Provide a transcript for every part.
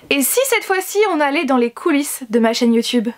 Et si cette fois-ci on allait dans les coulisses de ma chaîne YouTube?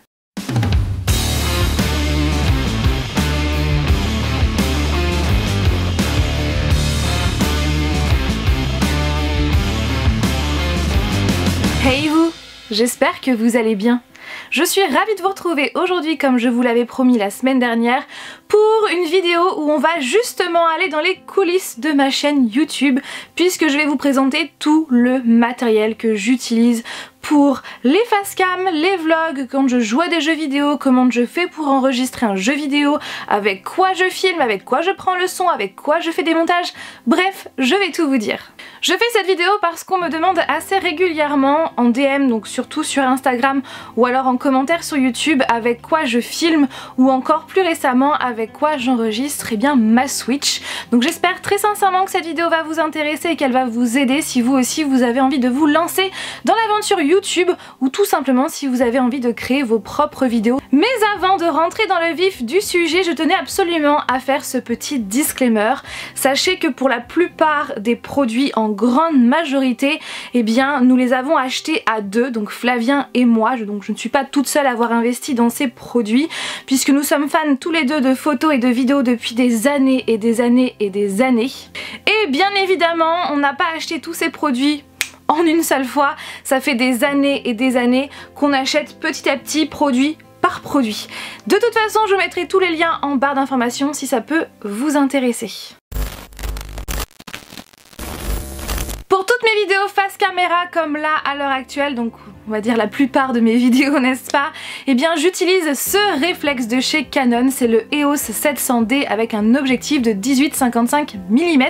Hey vous, j'espère que vous allez bien. Je suis ravie de vous retrouver aujourd'hui comme je vous l'avais promis la semaine dernière pour une vidéo où on va justement aller dans les coulisses de ma chaîne YouTube puisque je vais vous présenter tout le matériel que j'utilise pour les facecam, les vlogs, quand je joue à des jeux vidéo, comment je fais pour enregistrer un jeu vidéo, avec quoi je filme, avec quoi je prends le son, avec quoi je fais des montages, bref, je vais tout vous dire. Je fais cette vidéo parce qu'on me demande assez régulièrement en DM, donc surtout sur Instagram ou alors en commentaire sur YouTube, avec quoi je filme ou encore plus récemment avec quoi j'enregistre ma Switch. Donc j'espère très sincèrement que cette vidéo va vous intéresser et qu'elle va vous aider si vous aussi vous avez envie de vous lancer dans l'aventure YouTube ou tout simplement si vous avez envie de créer vos propres vidéos. Mais avant de rentrer dans le vif du sujet, je tenais absolument à faire ce petit disclaimer. Sachez que pour la plupart des produits, en grande majorité, nous les avons achetés à deux, donc Flavien et moi, donc je ne suis pas toute seule à avoir investi dans ces produits puisque nous sommes fans tous les deux de photos et de vidéos depuis des années et des années et des années. Et bien évidemment, on n'a pas acheté tous ces produits en une seule fois, ça fait des années et des années qu'on achète petit à petit produit par produit. De toute façon, je mettrai tous les liens en barre d'informations si ça peut vous intéresser. Pour toutes mes vidéos face caméra comme là à l'heure actuelle, donc on va dire la plupart de mes vidéos n'est-ce pas, j'utilise ce réflexe de chez Canon, c'est le EOS 700D avec un objectif de 18-55 mm.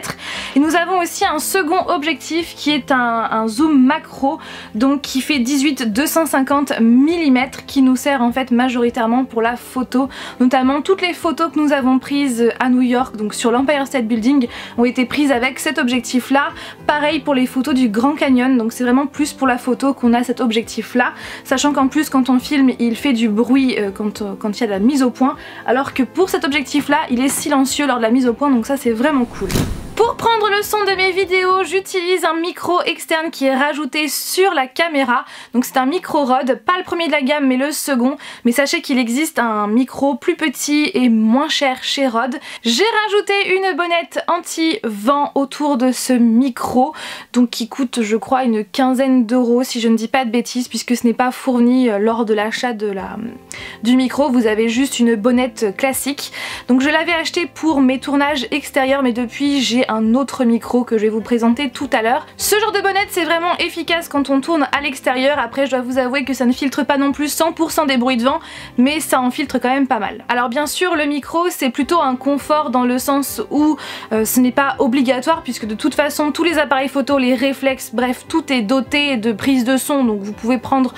Et nous avons aussi un second objectif qui est un zoom macro, donc qui fait 18-250 mm, qui nous sert en fait majoritairement pour la photo, notamment toutes les photos que nous avons prises à New York, donc sur l'Empire State Building, ont été prises avec cet objectif là. Pareil pour les photos du Grand Canyon, donc c'est vraiment plus pour la photo qu'on a cet objectif là, sachant qu'en plus quand on filme il fait du bruit quand il y a de la mise au point, alors que pour cet objectif là il est silencieux lors de la mise au point, donc ça c'est vraiment cool. Pour prendre le son de mes vidéos, j'utilise un micro externe qui est rajouté sur la caméra. Donc c'est un micro Rode, pas le premier de la gamme mais le second. Mais sachez qu'il existe un micro plus petit et moins cher chez Rode. J'ai rajouté une bonnette anti-vent autour de ce micro, donc qui coûte je crois une quinzaine d'euros si je ne dis pas de bêtises, puisque ce n'est pas fourni lors de l'achat du micro. Vous avez juste une bonnette classique. Donc je l'avais acheté pour mes tournages extérieurs, mais depuis j'ai un autre micro que je vais vous présenter tout à l'heure. Ce genre de bonnette c'est vraiment efficace quand on tourne à l'extérieur. Après je dois vous avouer que ça ne filtre pas non plus 100% des bruits de vent, mais ça en filtre quand même pas mal. Alors bien sûr le micro c'est plutôt un confort dans le sens où ce n'est pas obligatoire, puisque de toute façon tous les appareils photo, les réflexes, bref tout est doté de prise de son, donc vous pouvez prendre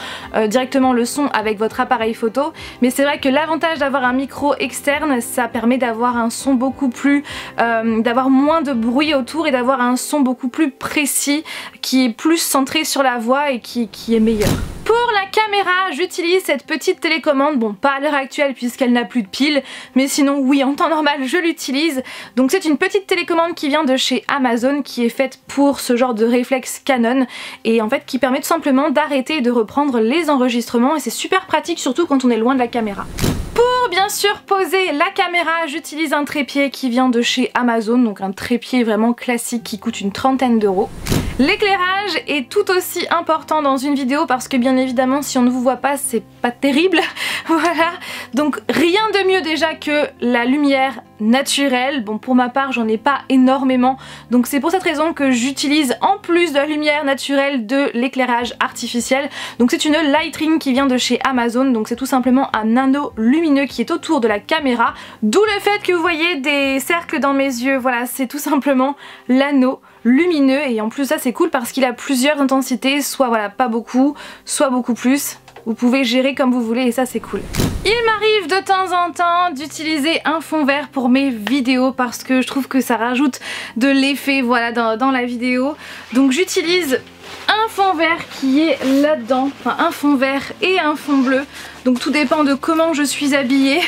directement le son avec votre appareil photo. Mais c'est vrai que l'avantage d'avoir un micro externe, ça permet d'avoir un son beaucoup plus, d'avoir moins de bruit autour et d'avoir un son beaucoup plus précis qui est plus centré sur la voix et qui est meilleur. Pour la caméra, j'utilise cette petite télécommande, bon pas à l'heure actuelle puisqu'elle n'a plus de pile, mais sinon oui en temps normal je l'utilise. Donc c'est une petite télécommande qui vient de chez Amazon, qui est faite pour ce genre de réflexe Canon et en fait qui permet tout simplement d'arrêter et de reprendre les enregistrements, et c'est super pratique surtout quand on est loin de la caméra. Pour bien sûr poser la caméra, j'utilise un trépied qui vient de chez Amazon, donc un trépied vraiment classique qui coûte une trentaine d'euros. L'éclairage est tout aussi important dans une vidéo parce que bien évidemment si on ne vous voit pas c'est pas terrible. Voilà, donc rien de mieux déjà que la lumière naturelle. Bon pour ma part j'en ai pas énormément, donc c'est pour cette raison que j'utilise en plus de la lumière naturelle de l'éclairage artificiel. Donc c'est une light ring qui vient de chez Amazon, donc c'est tout simplement un anneau lumineux qui est autour de la caméra, d'où le fait que vous voyez des cercles dans mes yeux. Voilà, c'est tout simplement l'anneau lumineux, et en plus ça c'est cool parce qu'il a plusieurs intensités, soit voilà pas beaucoup, soit beaucoup plus. Vous pouvez gérer comme vous voulez et ça c'est cool. Il m'arrive de temps en temps d'utiliser un fond vert pour mes vidéos parce que je trouve que ça rajoute de l'effet voilà dans la vidéo. Donc j'utilise un fond vert qui est là-dedans, enfin un fond vert et un fond bleu. Donc tout dépend de comment je suis habillée.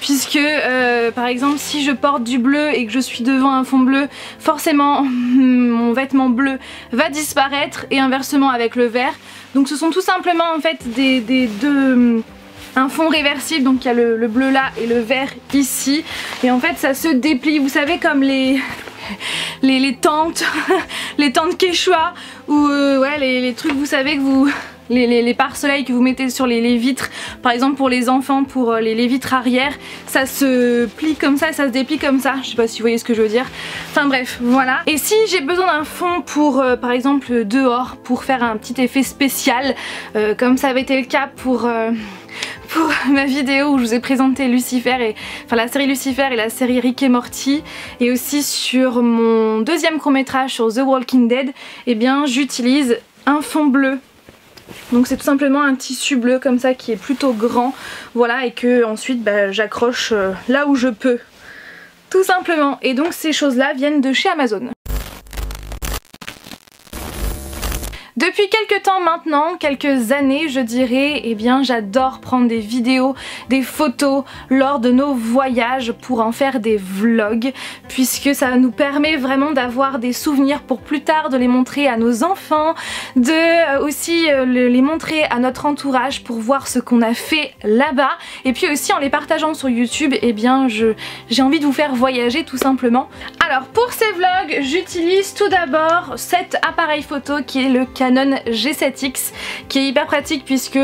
Puisque par exemple si je porte du bleu et que je suis devant un fond bleu, forcément mon vêtement bleu va disparaître, et inversement avec le vert. Donc ce sont tout simplement en fait un fond réversible, donc il y a le bleu là et le vert ici, et en fait ça se déplie, vous savez, comme les tentes les tentes Quechua, ou ouais, les trucs, vous savez, que vous les pare-soleil que vous mettez sur les vitres, par exemple pour les enfants, pour les vitres arrière, ça se plie comme ça, ça se déplie comme ça, je sais pas si vous voyez ce que je veux dire, enfin bref, voilà. Et si j'ai besoin d'un fond pour par exemple dehors, pour faire un petit effet spécial, comme ça avait été le cas pour ma vidéo où je vous ai présenté Lucifer, enfin la série Lucifer et la série Rick et Morty, et aussi sur mon deuxième court-métrage sur The Walking Dead, et bien j'utilise un fond bleu. Donc c'est tout simplement un tissu bleu comme ça qui est plutôt grand, voilà, et que ensuite j'accroche là où je peux, tout simplement. Et donc ces choses là viennent de chez Amazon. Depuis quelques temps maintenant, quelques années je dirais, eh bien j'adore prendre des vidéos, des photos lors de nos voyages pour en faire des vlogs, puisque ça nous permet vraiment d'avoir des souvenirs pour plus tard, de les montrer à nos enfants, de aussi les montrer à notre entourage pour voir ce qu'on a fait là-bas, et puis aussi en les partageant sur YouTube, eh bien j'ai envie de vous faire voyager tout simplement. Alors pour ces vlogs, j'utilise tout d'abord cet appareil photo qui est le Canon G7X, qui est hyper pratique puisque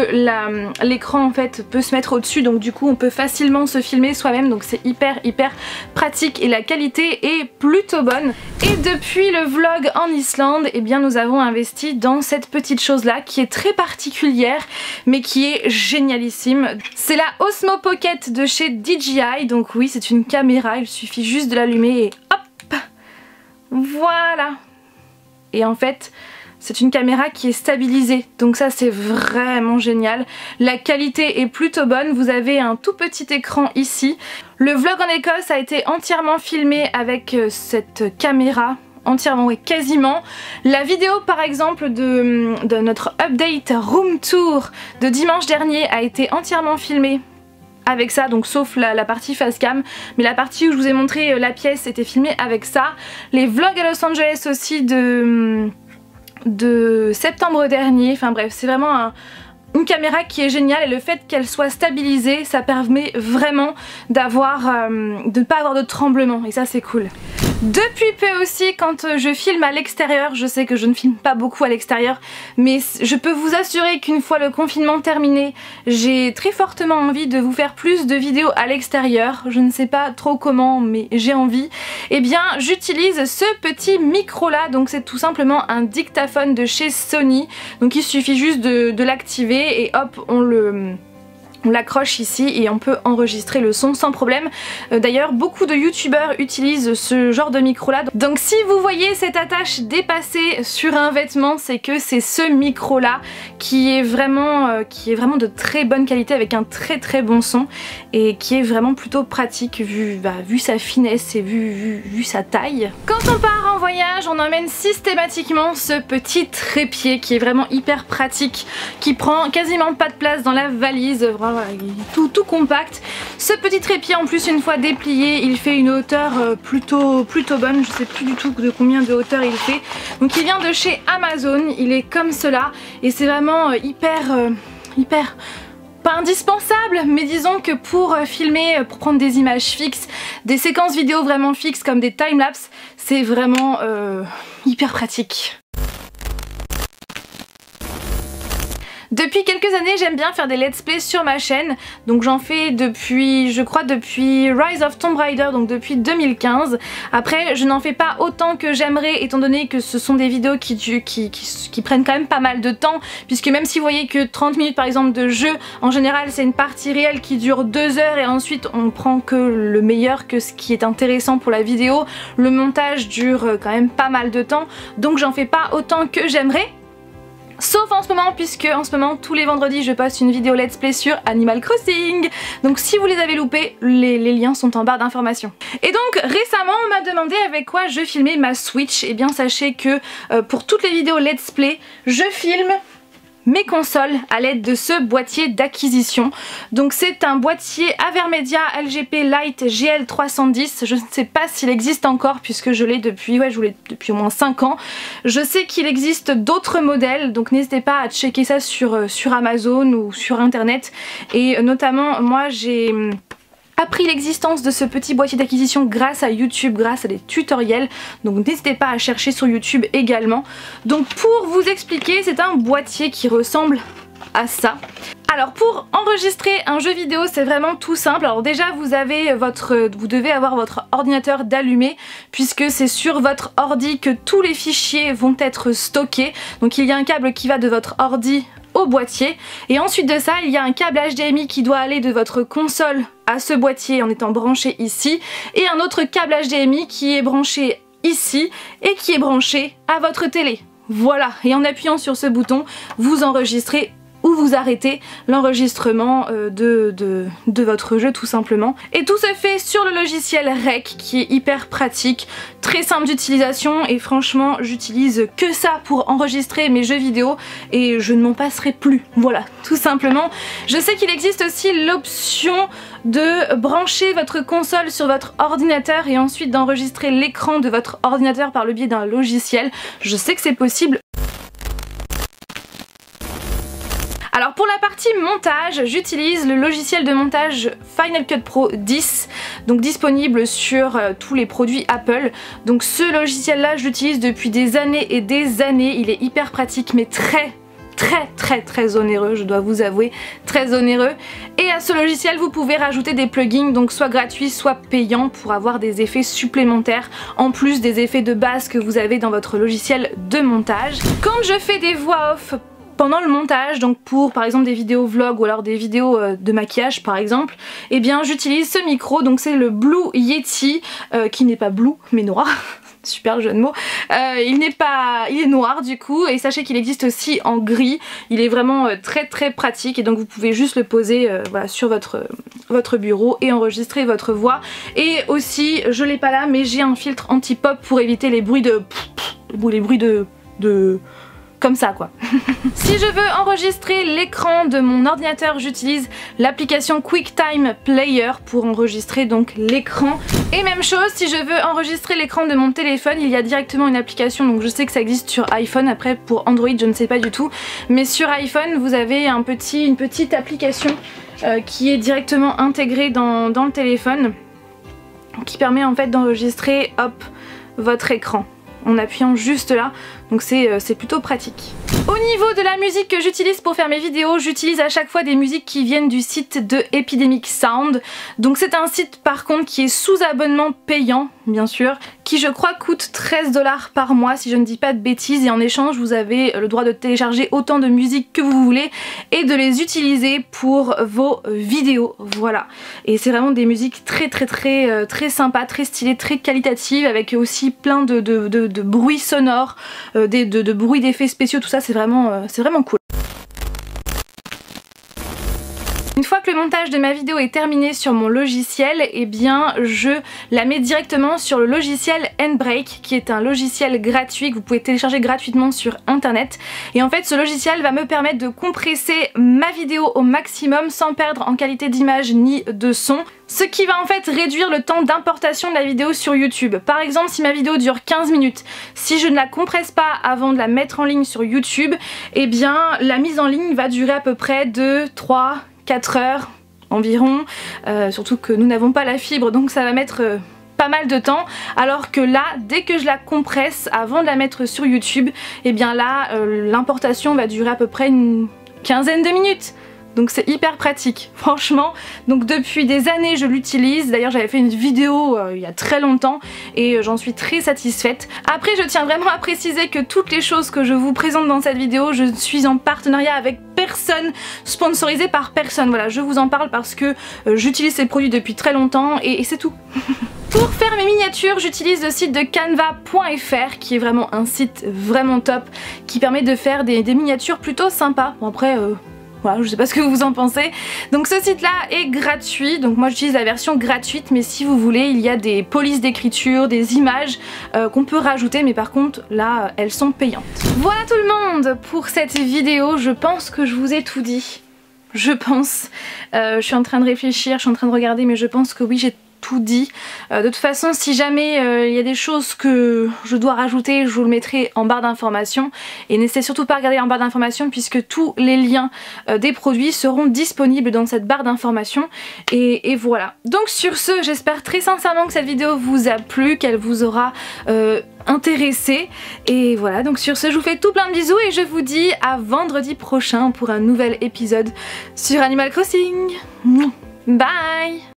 l'écran en fait peut se mettre au-dessus, donc du coup on peut facilement se filmer soi-même, donc c'est hyper pratique et la qualité est plutôt bonne. Et depuis le vlog en Islande, eh bien nous avons investi dans cette petite chose là qui est très particulière mais qui est génialissime. C'est la Osmo Pocket de chez DJI, donc oui, c'est une caméra, il suffit juste de l'allumer et hop, voilà. Et en fait c'est une caméra qui est stabilisée, donc ça c'est vraiment génial. La qualité est plutôt bonne, vous avez un tout petit écran ici. Le vlog en Écosse a été entièrement filmé avec cette caméra, entièrement, oui, quasiment. La vidéo par exemple de notre update room tour de dimanche dernier a été entièrement filmée avec ça, donc sauf la partie face cam, mais la partie où je vous ai montré la pièce était filmée avec ça. Les vlogs à Los Angeles aussi de septembre dernier, enfin bref, c'est vraiment une caméra qui est géniale, et le fait qu'elle soit stabilisée, ça permet vraiment de ne pas avoir de tremblement, et ça c'est cool. Depuis peu aussi, quand je filme à l'extérieur, je sais que je ne filme pas beaucoup à l'extérieur, mais je peux vous assurer qu'une fois le confinement terminé, j'ai très fortement envie de vous faire plus de vidéos à l'extérieur. Je ne sais pas trop comment, mais j'ai envie. Et bien j'utilise ce petit micro là, donc c'est tout simplement un dictaphone de chez Sony, donc il suffit juste de l'activer et hop, on l'accroche ici et on peut enregistrer le son sans problème. D'ailleurs beaucoup de youtubeurs utilisent ce genre de micro là, donc si vous voyez cette attache dépasser sur un vêtement, c'est que c'est ce micro là qui est vraiment de très bonne qualité, avec un très bon son, et qui est vraiment plutôt pratique vu sa finesse et vu sa taille. Quand on part en voyage, on emmène systématiquement ce petit trépied qui est vraiment hyper pratique, qui prend quasiment pas de place dans la valise, vraiment il est tout compact. Ce petit trépied en plus, une fois déplié, il fait une hauteur plutôt bonne, je sais plus du tout de combien de hauteur il fait. Donc il vient de chez Amazon, il est comme cela et c'est vraiment hyper pas indispensable, mais disons que pour filmer, pour prendre des images fixes, des séquences vidéo vraiment fixes comme des timelapses, c'est vraiment hyper pratique. Depuis quelques années, j'aime bien faire des let's play sur ma chaîne, donc j'en fais depuis, je crois depuis Rise of Tomb Raider, donc depuis 2015. Après, je n'en fais pas autant que j'aimerais, étant donné que ce sont des vidéos qui prennent quand même pas mal de temps, puisque même si vous voyez que 30 minutes par exemple de jeu, en général c'est une partie réelle qui dure 2 heures et ensuite on prend que le meilleur, que ce qui est intéressant pour la vidéo. Le montage dure quand même pas mal de temps, donc j'en fais pas autant que j'aimerais. Sauf en ce moment, puisque en ce moment tous les vendredis je poste une vidéo let's play sur Animal Crossing. Donc si vous les avez loupés, les liens sont en barre d'informations. Et donc récemment on m'a demandé avec quoi je filmais ma Switch. Et bien sachez que pour toutes les vidéos let's play, je filme mes consoles à l'aide de ce boîtier d'acquisition. Donc c'est un boîtier Avermedia LGP Lite GL310. Je ne sais pas s'il existe encore puisque je l'ai depuis, depuis au moins 5 ans. Je sais qu'il existe d'autres modèles, donc n'hésitez pas à checker ça sur Amazon ou sur internet. Et notamment moi j'ai appris l'existence de ce petit boîtier d'acquisition grâce à YouTube, grâce à des tutoriels, donc n'hésitez pas à chercher sur YouTube également. Donc pour vous expliquer, c'est un boîtier qui ressemble à ça. Alors pour enregistrer un jeu vidéo, c'est vraiment tout simple. Alors déjà vous devez avoir votre ordinateur d'allumé puisque c'est sur votre ordi que tous les fichiers vont être stockés. Donc il y a un câble qui va de votre ordi au boîtier et ensuite de ça il y a un câble HDMI qui doit aller de votre console à ce boîtier en étant branché ici et un autre câble HDMI qui est branché ici et qui est branché à votre télé. Voilà, et en appuyant sur ce bouton vous enregistrez ou vous arrêtez l'enregistrement de votre jeu tout simplement. Et tout se fait sur le logiciel Rec qui est hyper pratique, très simple d'utilisation et franchement j'utilise que ça pour enregistrer mes jeux vidéo et je ne m'en passerai plus. Voilà, tout simplement. Je sais qu'il existe aussi l'option de brancher votre console sur votre ordinateur et ensuite d'enregistrer l'écran de votre ordinateur par le biais d'un logiciel. Je sais que c'est possible. Alors pour la partie montage, j'utilise le logiciel de montage Final Cut Pro 10, donc disponible sur tous les produits Apple. Donc ce logiciel là je l'utilise depuis des années et des années, il est hyper pratique mais très onéreux, je dois vous avouer, très onéreux. Et à ce logiciel vous pouvez rajouter des plugins, donc soit gratuits soit payants pour avoir des effets supplémentaires en plus des effets de base que vous avez dans votre logiciel de montage. Quand je fais des voix off pendant le montage, donc pour par exemple des vidéos vlog ou alors des vidéos de maquillage par exemple, eh bien j'utilise ce micro, donc c'est le Blue Yeti qui n'est pas blue mais noir. Super jeu de mots. Il est noir du coup et sachez qu'il existe aussi en gris. Il est vraiment très pratique et donc vous pouvez juste le poser voilà, sur votre bureau et enregistrer votre voix. Et aussi, je l'ai pas là mais j'ai un filtre anti-pop pour éviter les bruits de comme ça quoi. Si je veux enregistrer l'écran de mon ordinateur, j'utilise l'application QuickTime Player pour enregistrer donc l'écran. Et même chose, si je veux enregistrer l'écran de mon téléphone, il y a directement une application, donc je sais que ça existe sur iPhone, après pour Android je ne sais pas du tout, mais sur iPhone vous avez une petite application qui est directement intégrée dans le téléphone, qui permet en fait d'enregistrer hop votre écran en appuyant juste là, donc c'est plutôt pratique. Au niveau de la musique que j'utilise pour faire mes vidéos, j'utilise à chaque fois des musiques qui viennent du site de Epidemic Sound. Donc c'est un site par contre qui est sous abonnement payant bien sûr, qui je crois coûte 13 $ par mois si je ne dis pas de bêtises, et en échange vous avez le droit de télécharger autant de musique que vous voulez et de les utiliser pour vos vidéos, voilà. Et c'est vraiment des musiques très sympas, très stylées, très qualitatives, avec aussi plein de bruits sonores, de bruits d'effets spéciaux, tout ça c'est vraiment cool. Une fois que le montage de ma vidéo est terminé sur mon logiciel, eh bien je la mets directement sur le logiciel Handbrake, qui est un logiciel gratuit que vous pouvez télécharger gratuitement sur internet. Et en fait ce logiciel va me permettre de compresser ma vidéo au maximum sans perdre en qualité d'image ni de son. Ce qui va en fait réduire le temps d'importation de la vidéo sur YouTube. Par exemple, si ma vidéo dure 15 minutes, si je ne la compresse pas avant de la mettre en ligne sur YouTube, eh bien la mise en ligne va durer à peu près 2-3-4 heures environ, surtout que nous n'avons pas la fibre, donc ça va mettre pas mal de temps, alors que là, dès que je la compresse avant de la mettre sur YouTube, et bien là, l'importation va durer à peu près une quinzaine de minutes. Donc c'est hyper pratique, franchement. Donc depuis des années je l'utilise. D'ailleurs j'avais fait une vidéo il y a très longtemps et j'en suis très satisfaite. Après je tiens vraiment à préciser que toutes les choses que je vous présente dans cette vidéo, je suis en partenariat avec personne, sponsorisé par personne. Voilà, je vous en parle parce que j'utilise ces produits depuis très longtemps et c'est tout. Pour faire mes miniatures, j'utilise le site de canva.fr qui est vraiment un site vraiment top, qui permet de faire des miniatures plutôt sympas. Bon après Voilà, je sais pas ce que vous en pensez. Donc ce site là est gratuit, donc moi j'utilise la version gratuite, mais si vous voulez il y a des polices d'écriture, des images qu'on peut rajouter, mais par contre là elles sont payantes. Voilà tout le monde pour cette vidéo, je pense que je vous ai tout dit. Je pense. Je suis en train de réfléchir, je suis en train de regarder, mais je pense que oui, j'ai tout dit. De toute façon, si jamais il y a des choses que je dois rajouter, je vous le mettrai en barre d'informations. Et n'essayez surtout pas à regarder en barre d'informations puisque tous les liens des produits seront disponibles dans cette barre d'informations. Et voilà. Donc sur ce, j'espère très sincèrement que cette vidéo vous a plu, qu'elle vous aura intéressé. Et voilà, donc sur ce, je vous fais tout plein de bisous et je vous dis à vendredi prochain pour un nouvel épisode sur Animal Crossing. Bye!